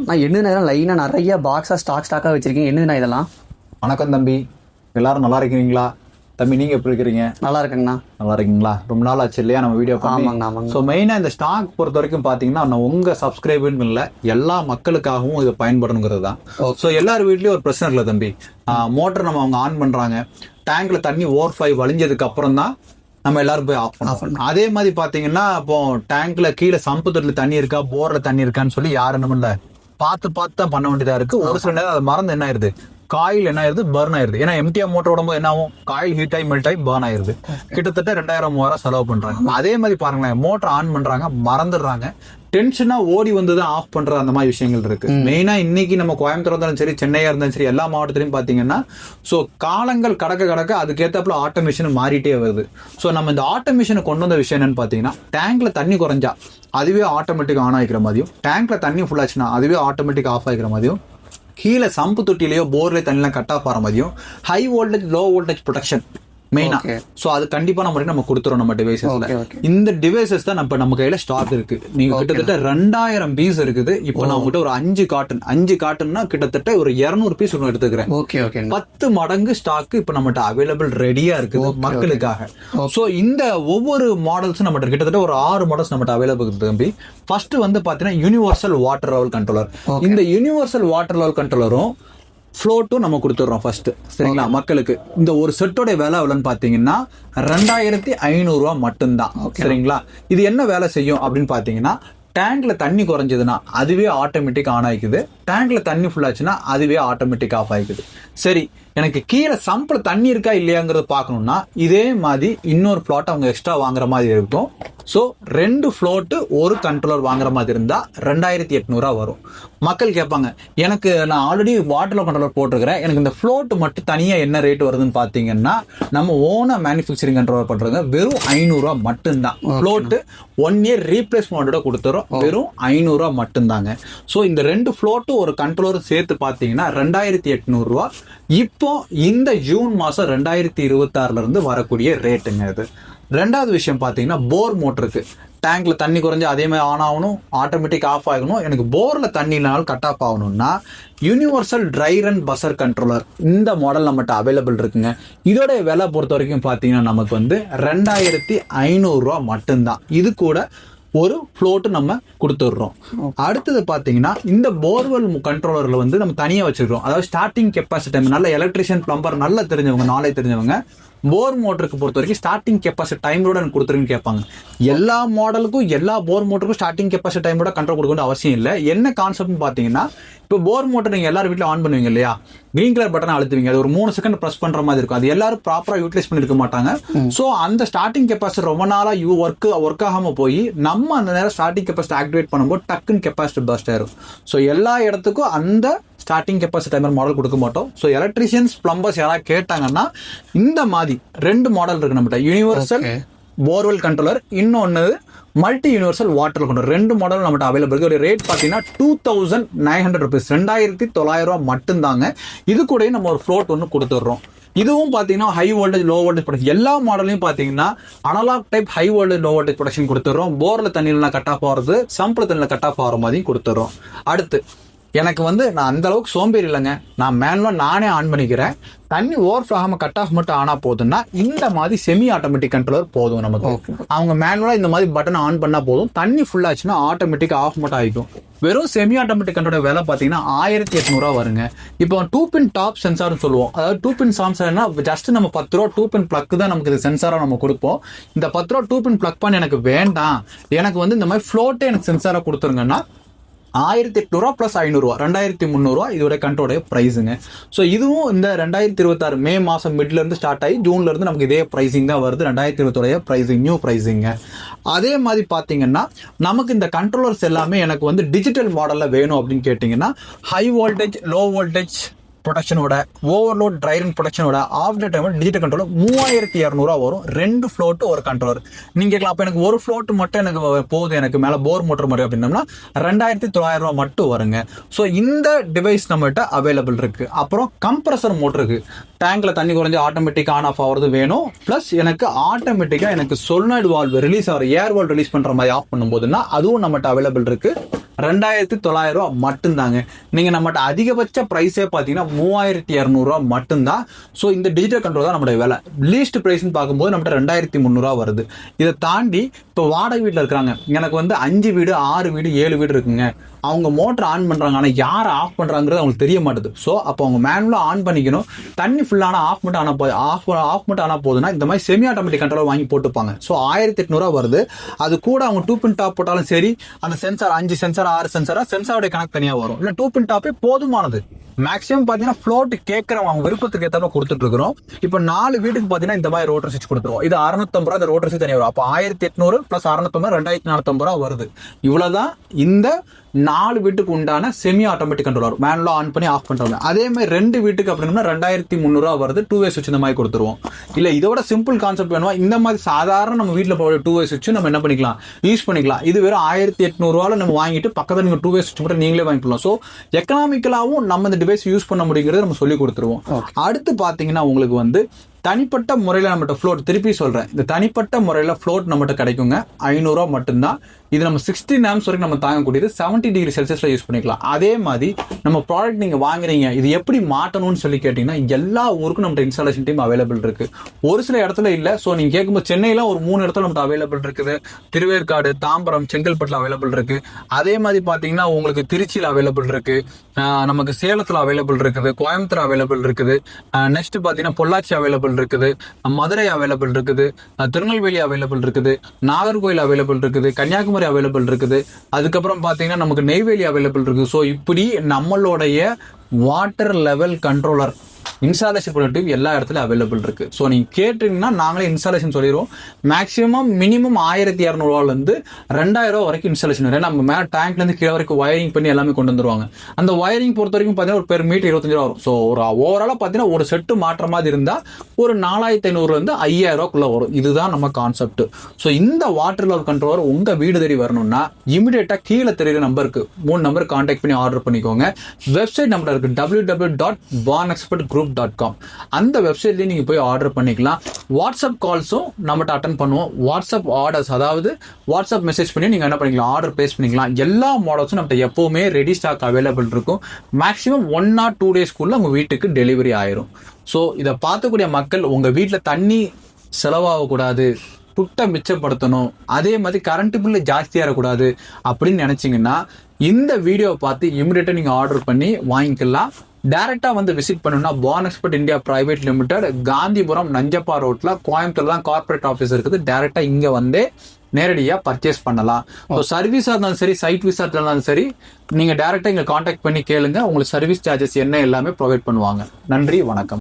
நான் என்னதுனா லைனாக நிறைய ஸ்டாக்காக வச்சிருக்கீங்க, என்னதுண்ணா இதெல்லாம்? வணக்கம் தம்பி, எல்லாரும் நல்லா இருக்கிறீங்களா? தம்பி நீங்கள் எப்படி இருக்கிறீங்க? நல்லா இருக்குங்கண்ணா. நல்லா இருக்கீங்களா? ரொம்ப நாள் ஆச்சு இல்லையா நம்ம வீடியோ பண்ணி? ஆமாங்க. ஸோ மெயினாக இந்த ஸ்டாக் பொறுத்த வரைக்கும் பார்த்தீங்கன்னா நான் உங்கள் சப்ஸ்கிரைபர்னு இல்லை, எல்லா மக்களுக்காகவும் இது பயன்படணுங்கிறது தான். ஸோ எல்லார் வீட்லேயும் ஒரு பிரச்சனை இல்லை தம்பி. மோட்டர் நம்ம அவங்க ஆன் பண்ணுறாங்க, டேங்க்ல தண்ணி ஓவர் வழிஞ்சதுக்கு அப்புறம் தான் நம்ம எல்லாரும் போய் ஆஃப் பண்ணோம். அதே மாதிரி பார்த்தீங்கன்னா இப்போ டேங்க்ல கீழே சம்பு தொட்டில் தண்ணி இருக்கா, போர்ல தண்ணி இருக்கான்னு சொல்லி யாரும் என்ன இல்லை, பார்த்து தான் பண்ண வேண்டியதா இருக்கு. ஒரு சில நேரம் அதை மறந்து என்ன ஆயிருது, காயில் என்ன ஆயிருது, பர்ன் ஆயிருது. ஏன்னா எம்டிஆ மோட்டர் உடம்பு என்ன ஆகும், காயில் ஹீட் ஆகி மெல்ட் ஆகி பர்ன் ஆயிருது. கிட்டத்தட்ட 2000-3000 செலவு பண்றாங்க. அதே மாதிரி பாருங்களேன், மோட்டர் ஆன் பண்றாங்க, மறந்துடுறாங்க, டென்ஷனா ஓடி வந்துதான் ஆஃப் பண்ற அந்த மாதிரி விஷயங்கள் இருக்கு. மெயினா இன்னைக்கு நம்ம கோயம்புத்தூர் இருந்தாலும் சரி, சென்னையா இருந்தாலும் சரி, எல்லா மாவட்டத்திலையும் பாத்தீங்கன்னா ஸோ காலங்கள் கடக்க அதுக்கேத்தாப்புல ஆட்டோமேஷன் மாறிட்டே வருது. ஸோ நம்ம இந்த ஆட்டோமேஷனை கொண்டு வந்த விஷயம் என்னன்னு பாத்தீங்கன்னா, டேங்க்ல தண்ணி குறைஞ்சா அதுவே ஆட்டோமேட்டிக் ஆன் ஆகிக்கிற மாதிரியும், டேங்க்ல தண்ணி ஃபுல் ஆச்சுன்னா அதுவே ஆட்டோமேட்டிக் ஆஃப் ஆகிக்கிற மாதிரியும், கீழே சம்பு தொட்டிலேயோ போர்ல தண்ணிலாம் கட் ஆஃப் ஆகிற மாதிரியும், high voltage low voltage protection மெயினா. சோ அது கண்டிப்பா நம்ம கொடுத்துறோம் நம்ம டிவைசஸ்ல. இந்த டிவைசஸ் தான் நம்ம கையில ஸ்டாக் இருக்கு. நீங்க கிட்டத்தட்ட 2000 பீஸ் இருக்குது. இப்போ நான் உங்ககிட்ட ஒரு 5 காட்டன்னா கிட்டத்தட்ட ஒரு 200 பீஸ் ஒன்று எடுத்துக்கிறேன். 10 மடங்கு ஸ்டாக் இப்ப நம்மகிட்ட அவைலபிள் ரெடியா இருக்குது மக்களுக்காக. சோ இந்த ஒவ்வொரு மாடல்ஸும் நம்மகிட்ட கிட்டத்தட்ட ஒரு 6 மாடல்ஸ் நம்மகிட்ட அவைலபிள் இருக்கு தம்பி. ஃபர்ஸ்ட் வந்து பாத்தீங்கன்னா யூனிவர்சல் வாட்டர் லெவல் கண்ட்ரோலர். இந்த யூனிவர்சல் வாட்டர் லெவல் கண்ட்ரோலரும் ஃப்ளோட்டும் நம்ம கொடுத்துட்றோம் ஃபர்ஸ்ட், சரிங்களா? மக்களுக்கு இந்த ஒரு செட்டோட வேலை எவ்வளோன்னு பார்த்தீங்கன்னா 2500 மட்டும்தான், சரிங்களா? இது என்ன வேலை செய்யும் அப்படின்னு பார்த்தீங்கன்னா, டேங்க்ல தண்ணி குறைஞ்சதுன்னா அதுவே ஆட்டோமேட்டிக் ஆன் ஆகிக்குது, டேங்க்ல தண்ணி ஃபுல் ஆச்சுன்னா அதுவே ஆட்டோமேட்டிக் ஆஃப் ஆகிக்குது. சரி, எனக்கு கீழே சம்பிள் தண்ணி இருக்கா இல்லையாங்கிறத பார்க்கணும்னா இதே மாதிரி இன்னொரு ஃப்ளோட் அவங்க எக்ஸ்ட்ரா வாங்குற மாதிரி இருக்கும். ஸோ 2 ஃப்ளோட்டு ஒரு கண்ட்ரோலர் வாங்குற மாதிரி இருந்தால் 2800 வரும். மக்கள் கேட்பாங்க, எனக்கு நான் ஆல்ரெடி வாட்டர் கண்ட்ரோலர் போட்டிருக்கிறேன், எனக்கு இந்த ஃப்ளோட்டு மட்டும் தனியாக என்ன ரேட் வருதுன்னு பார்த்தீங்கன்னா, நம்ம ஓனாக மேனுஃபேக்சரிங் கண்ட்ரோலர் பண்ணுறது வெறும் 500 மட்டும்தான். ஃப்ளோட்டு 1 இயர் ரீப்ளேஸ்மெண்ட்டோட கொடுத்துறோம், வெறும் 500 மட்டும்தாங்க. ஸோ இந்த 2 ஃப்ளோட்டு ஒரு கண்ட்ரோலர் சேர்த்து பார்த்தீங்கன்னா 2800. இப்போ இந்த ஜூன் மாதம் 2026 இருந்து வரக்கூடிய ரேட்டுங்க இது. ரெண்டாவது விஷயம் பார்த்தீங்கன்னா, போர் மோட்டருக்கு டேங்க்ல தண்ணி குறைஞ்சு அதே மாதிரி ஆன் ஆகணும், ஆட்டோமேட்டிக் ஆஃப் ஆகணும். எனக்கு போர்ல தண்ணி இல்லைனாலும் கட் ஆஃப் ஆகணும்னா universal try run buzzer controller இந்த மாடல் நம்மகிட்ட அவைலபிள் இருக்குங்க. இதோட விலை பொறுத்த வரைக்கும் பார்த்தீங்கன்னா நமக்கு வந்து 2500 மட்டும்தான். இது கூட ஒரு ஃப்ளோட்டு நம்ம கொடுத்துடுறோம். அடுத்தது பார்த்தீங்கன்னா, இந்த போர்வெல் கண்ட்ரோலர்ல வந்து நம்ம தனியாக வச்சிருக்கோம். அதாவது ஸ்டார்டிங் கெப்பாசிட்டி, நல்ல எலக்ட்ரிஷியன் பிளம்பர் நல்லா தெரிஞ்சவங்க, நாலேஜ் தெரிஞ்சவங்க, போர் மோட்டருக்கு பொறுத்த வரைக்கும் ஸ்டார்டிங் கெப்பாசிட்டி டைமோட எனக்கு கொடுத்துருன்னு கேட்பாங்க. எல்லா மாடலுக்கும் எல்லா போர் மோட்டருக்கும் ஸ்டார்டிங் கெப்பாசிட்டி டைமோட கண்ட்ரோல் கொடுக்க அவசியம் இல்லை. என்ன கான்செப்ட்னு பார்த்தீங்கன்னா, இப்போ போர் மோட்டர் நீங்கள் எல்லாரும் வீட்டில் ஆன் பண்ணுவீங்க இல்லையா, கிரீன் கலர் பட்டனை அழுத்துவீங்க, அது ஒரு 3 செகண்ட் ப்ரெஸ் பண்ணுற மாதிரி இருக்கும். அது எல்லாரும் ப்ராப்பராக யூட்டிலைஸ் பண்ணிருக்க மாட்டாங்க. ஸோ அந்த ஸ்டார்டிங் கெப்பாசிட்டி ரொம்ப நாளாக ஒர்க் ஆகாமல் போய் நம்ம அந்த நேரம் ஸ்டார்டிங் கெப்பாசிட்டி ஆக்டிவேட் பண்ணும்போது டக்குன்னு கெப்பாசிட்டி பர்ஸ்ட் ஆயிரும். ஸோ எல்லா இடத்துக்கும் அந்த ஸ்டார்டிங் கெப்பாசிட்டி டைமர் மாடல் கொடுக்க மாட்டோம். ஸோ எலக்ட்ரிஷியன்ஸ் பிளம்பர்ஸ் யாராவது கேட்டாங்கன்னா இந்த மாதிரி 2 மாடல் இருக்கு நம்மகிட்ட. யூனிவர்சல் போர்வெல் கண்ட்ரோலர், இன்னொன்று multi universal water controller. 2 model நம்மகிட்ட அவைலபிள் இருக்கு. ஒரு ரேட் பார்த்தீங்கன்னா 2900 rupees, 2900 மட்டும்தாங்க. இது கூட நம்ம ஒரு ஃப்ளோட் ஒன்று கொடுத்துட்றோம். இதுவும் பார்த்தீங்கன்னா high voltage low voltage protection. எல்லா மாடலையும் பார்த்தீங்கன்னா analogue type high voltage low voltage protection கொடுத்துட்றோம். போரில் தண்ணியில் கட் ஆஃப் ஆகிறது, சம்பிள் தண்ணியில் கட் ஆஃப் ஆகிற மாதிரியும் கொடுத்துட்றோம். அடுத்து எனக்கு வந்து நான் அந்த அளவுக்கு சோம்பேறி இல்லைங்க, நான் மேனுவலாக நானே ஆன் பண்ணிக்கிறேன். தண்ணி ஓவர் ஆகாமல் கட் ஆஃப் மட்டும் ஆனா போதும்னா இந்த மாதிரி செமி ஆட்டோமேட்டிக் கண்ட்ரோலர் போதும் நமக்கு. அவங்க மேனுவலாக இந்த மாதிரி பட்டனை ஆன் பண்ணால் போதும், தண்ணி ஃபுல்லாச்சுன்னா ஆட்டோமேட்டிக் ஆஃப் மட்டும் ஆகிக்கும். வெறும் செமி ஆட்டோமேட்டிக் கண்ட்ரோலர் விலை பார்த்தீங்கன்னா 1800 வருங்க. இப்போ 2 பின் டாப் சென்சார்னு சொல்லுவோம். அதாவது 2 பின் சென்சார்னா ஜஸ்ட் நம்ம 10 ரூபா 2 பின் பிளக் தான் நமக்கு இது சென்சாராக நம்ம கொடுப்போம். இந்த 10 ரூபா 2 பின் பிளக் பண்ண எனக்கு வேண்டாம், எனக்கு வந்து இந்த மாதிரி ஃப்ளோட்டே எனக்கு சென்சாராக கொடுத்துருங்கன்னா 1800 + 500 2300 இதோட கண்ட்ரோடைய பிரைஸுங்க. ஸோ இதுவும் இந்த 2026 மே மாதம் மிட்ல இருந்து ஸ்டார்ட் ஆகி ஜூன்ல இருந்து நமக்கு இதே பிரைசிங் தான் வருது. 2026 பிரைசிங், நியூ பிரைசிங்க. அதே மாதிரி பார்த்தீங்கன்னா நமக்கு இந்த கண்ட்ரோலர்ஸ் எல்லாமே எனக்கு வந்து டிஜிட்டல் மாடலில் வேணும் அப்படின்னு கேட்டிங்கன்னா, ஹை வோல்டேஜ் லோ வோல்டேஜ் ப்ரொடக்ஷனோட, ஓவர்லோட் ட்ரை ரன் ப்ரொடக்ஷனோட, ஆஃப்டர் டைம் டிஜிட்டல் கண்ட்ரோலர் 3200 வரும். 2 ஃப்ளோட்டு ஒரு கண்ட்ரோலர். நீங்கள் கேட்கலாம், அப்போ எனக்கு ஒரு ஃப்ளோட்டு மட்டும் எனக்கு போகுது, எனக்கு மேலே போர் மோட்டர் மாதிரி அப்படின்னோம்னா 2900 மட்டும் வருங்க. ஸோ இந்த டிவைஸ் நம்மகிட்ட அவைலபிள் இருக்கு. அப்புறம் கம்ப்ரஸர் மோட்டருக்கு டேங்க்ல தண்ணி குறைஞ்சி ஆட்டோமேட்டிக் ஆன் ஆஃப் ஆகிறது வேணும். ப்ளஸ் எனக்கு ஆட்டோமேட்டிக்காக எனக்கு சொல்னாய்டு வால்வ் ரிலீஸ் ஆகிற ஏர் வால்வ் ரிலீஸ் பண்ணுற மாதிரி ஆஃப் பண்ணும்போதுன்னா அதுவும் நம்மகிட்ட அவைலபிள் இருக்கு. 2900 ரூபா மட்டும்தாங்க. நீங்க நம்மகிட்ட அதிகபட்ச பிரைஸே பாத்தீங்கன்னா 3200 ரூபா மட்டும்தான். ஸோ இந்த டிஜிட்டல் கண்ட்ரோல் தான் நம்மளுடைய விலை. லீஸ்ட் பிரைஸ்ன்னு பார்க்கும்போது நம்மகிட்ட 2300 ரூபா வருது. இதை தாண்டி இப்போ வாடகை வீட்டில் இருக்கிறாங்க, எனக்கு வந்து 5 வீடு 6 வீடு 7 வீடு இருக்குங்க, அவங்க மோட்டர் ஆன் பண்றாங்க, ஆனால் யார் ஆஃப் பண்றாங்கிறது அவங்களுக்கு தெரிய மாட்டுது. ஸோ அப்போ அவங்க மேனுவலாக ஆன் பண்ணிக்கணும். தண்ணி ஃபுல்லான ஆஃப் மட்டும் ஆனால் போதுன்னா இந்த மாதிரி செமி ஆட்டோமேட்டிக் கண்ட்ரோல் வாங்கி போட்டுப்பாங்க. ஸோ 1800 ரூபா வருது. அது கூட அவங்க 2 பின் டாப் போட்டாலும் சரி, அந்த சென்சார் 5 சென்சார் 6 சென்சாரா சென்சாரோட கணக்கு தனியாக வரும். இல்லை 2 பின் டாப்பே போதுமானது. மேக்ஸிமம் பார்த்தீங்கன்னா ஃப்ளோட் கேட்குறவங்க அவங்க விருப்பத்துக்கு ஏற்ற கொடுத்துட்டு இருக்கிறோம். இப்போ 4 வீட்டுக்கு பார்த்தீங்கன்னா இந்த மாதிரி ரோட்டர் சுவிட்ச் கொடுத்துருவோம். இது 650 ரூபா, இந்த ரோட்டர் சுவிட்ச் தனியாக வரும். அப்போ 1800 + 650 2450 ரூபா வருது. இவ்வளோதான் இந்த 4 வீட்டுக்கு உண்டான செமி ஆட்டோமேட்டிக் கண்ட்ரோலர். மேனுவலாக ஆன் பண்ணி ஆஃப் பண்ணுறாங்க. அதே மாதிரி 2 வீட்டுக்கு அப்படின்னா 2300 ரூபா வருது. 2 வே சுவிட்ச் இந்த மாதிரி கொடுத்துருவோம். இல்லை இதோட சிம்பிள் கான்செப்ட் வேணுமா, இந்த மாதிரி சாதாரண நம்ம வீட்டில் போகிற 2 வே சுவிட்ச் நம்ம என்ன பண்ணிக்கலாம், யூஸ் பண்ணிக்கலாம். இது வெறும் 1800 ரூபாவில் நம்ம வாங்கிட்டு பக்கத்தில் நீங்கள் 2 வே சுவிட்ச் மட்டும் நீங்களே வாங்கிக்கலாம். ஸோ எக்கனாமிக்கலாகவும் நம்ம இந்த டிவைஸ் யூஸ் பண்ண முடியுங்கிறத நம்ம சொல்லி கொடுத்துருவோம். அடுத்து பார்த்தீங்கன்னா உங்களுக்கு வந்து தனிப்பட்ட முறையில் நம்மகிட்ட ஃப்ளோட், திருப்பி சொல்கிறேன், இந்த தனிப்பட்ட முறையில் ஃப்ளோட் நம்மகிட்ட கிடைக்குங்க. 500 ரூபா மட்டும்தான். இது நம்ம 16 amps வரைக்கும் நம்ம தாங்கக்கூடியது. 70 டிகிரி செல்சியஸில் யூஸ் பண்ணிக்கலாம். அதே மாதிரி நம்ம ப்ராடக்ட் நீங்கள் வாங்குறீங்க, இது எப்படி மாட்டணும்னு சொல்லி கேட்டிங்கன்னா எல்லா ஊருக்கும் நம்மகிட்ட இன்ஸ்டாலேஷன் டீம் அவைலபிள் இருக்குது. ஒரு சில இடத்துல இல்லை. ஸோ நீங்கள் கேட்கும்போது சென்னையில் ஒரு 3 இடத்துல நம்மகிட்ட அவைலபிள் இருக்குது. திருவேற்காடு, தாம்பரம், செங்கல்பட்டில் அவைலபிள் இருக்குது. அதே மாதிரி பார்த்தீங்கன்னா உங்களுக்கு திருச்சியில் அவைலபிள் இருக்குது, நமக்கு சேலத்தில் அவைலபிள் இருக்குது, கோயம்புத்தூர் அவைலபிள் இருக்குது, நெக்ஸ்ட் பார்த்தீங்கன்னா பொள்ளாச்சி அவைலபிள் இருக்குது, மதுரை அவைலபிள் இருக்குது, திருநெல்வேலி அவைலபிள் இருக்குது, நாகர்கோயில் அவைலபிள் இருக்குது, கன்னியாகுமரி அவைலபிள் இருக்குது, அதுக்கப்புறம் பார்த்தீங்கன்னா நமக்கு நெய்வேலி அவைலபிள் இருக்குது. ஸோ இப்படி நம்மளுடைய water level controller installation product எல்லா இடத்துலையும் அவைலபிள் இருக்கு. ஸோ நீங்க கேட்டீங்கன்னா நாங்களே இன்ஸ்டாலேஷன் சொல்லிடுவோம். மேக்ஸிமம் மினிமம் 1200 ரூபாயிலிருந்து 2000 ரூபா வரைக்கும் இன்ஸ்டாலேஷன். ஏன்னா நம்ம மேலே டேங்க்லேருந்து கீழே வரைக்கும் வயரிங் பண்ணி எல்லாமே கொண்டு வந்துருவாங்க. அந்த வயரிங் பொறுத்த வரைக்கும் பார்த்தீங்கன்னா ஒரு பெர் மீட்டர் 25 ரூபா வரும். ஸோ ஒரு ஓவராலாக பார்த்தீங்கன்னா ஒரு செட்டு மாற்ற மாதிரி இருந்தால் ஒரு 4500 5000 ரூபாக்குள்ள வரும். இதுதான் நம்ம கான்செப்ட். ஸோ இந்த வாட்டர் லெவல் கண்ட்ரோலர் உங்க வீடு தேடி வரணும்னா இமிடியேட்டா கீழே தெரியுற நம்பருக்கு 3 நம்பர் கான்டாக்ட் பண்ணி ஆர்டர் பண்ணிக்கோங்க. வெப்சைட் நம்பர் இருக்கு www.bonexpertgroup.com. அந்த வெப்சைட்லயே நீங்க போய் ஆர்டர் பண்ணிக்கலாம். வாட்ஸ்அப் கால்ஸும் நம்மகிட்ட அட்டன் பண்ணுவோம். வாட்ஸ்அப் ஆர்டர்ஸ், அதாவது வாட்ஸ்அப் மெசேஜ் பண்ணி நீங்க என்ன பண்ணிக்கலாம், ஆர்டர் பிளேஸ் பண்ணிக்கலாம். எல்லா மாடல்ஸும் நம்மகிட்ட எப்பவுமே ரெடி ஸ்டாக் அவைலபிள் இருக்கும். மேக்ஸிமம் 1 or 2 டேஸ்க்குள்ள உங்க வீட்டுக்கு டெலிவரி ஆயிரும். ஸோ இதை பார்க்கக்கூடிய மக்கள் உங்க வீட்டில் தண்ணி செலவாகக்கூடாது, புட்டை மிச்சப்படுத்தணும், அதே மாதிரி கரண்ட் பில்லு ஜாஸ்தியாக இருக்கக்கூடாது அப்படின்னு நினைச்சீங்கன்னா இந்த வீடியோவை பார்த்து இமிடியேட்டா நீங்க ஆர்டர் பண்ணி வாங்கிக்கலாம். டைரக்டா வந்து விசிட் பண்ணணும்னா Pan Expert India Private Limited, Gandhipuram Nanjappa ரோட்ல, கோயம்புத்தூர் தான் கார்பரேட் ஆஃபீஸ் இருக்குது. டைரக்டா இங்க வந்து நேரடியா பர்ச்சேஸ் பண்ணலாம். ஸோ சர்வீஸா இருந்தாலும் சரி, சைட் விசா இருந்தாலும் சரி, நீங்க டைரக்டா இங்க கான்டாக்ட் பண்ணி கேளுங்க. உங்களுக்கு சர்வீஸ் சார்ஜஸ் என்ன எல்லாமே ப்ரொவைட் பண்ணுவாங்க. நன்றி, வணக்கம்.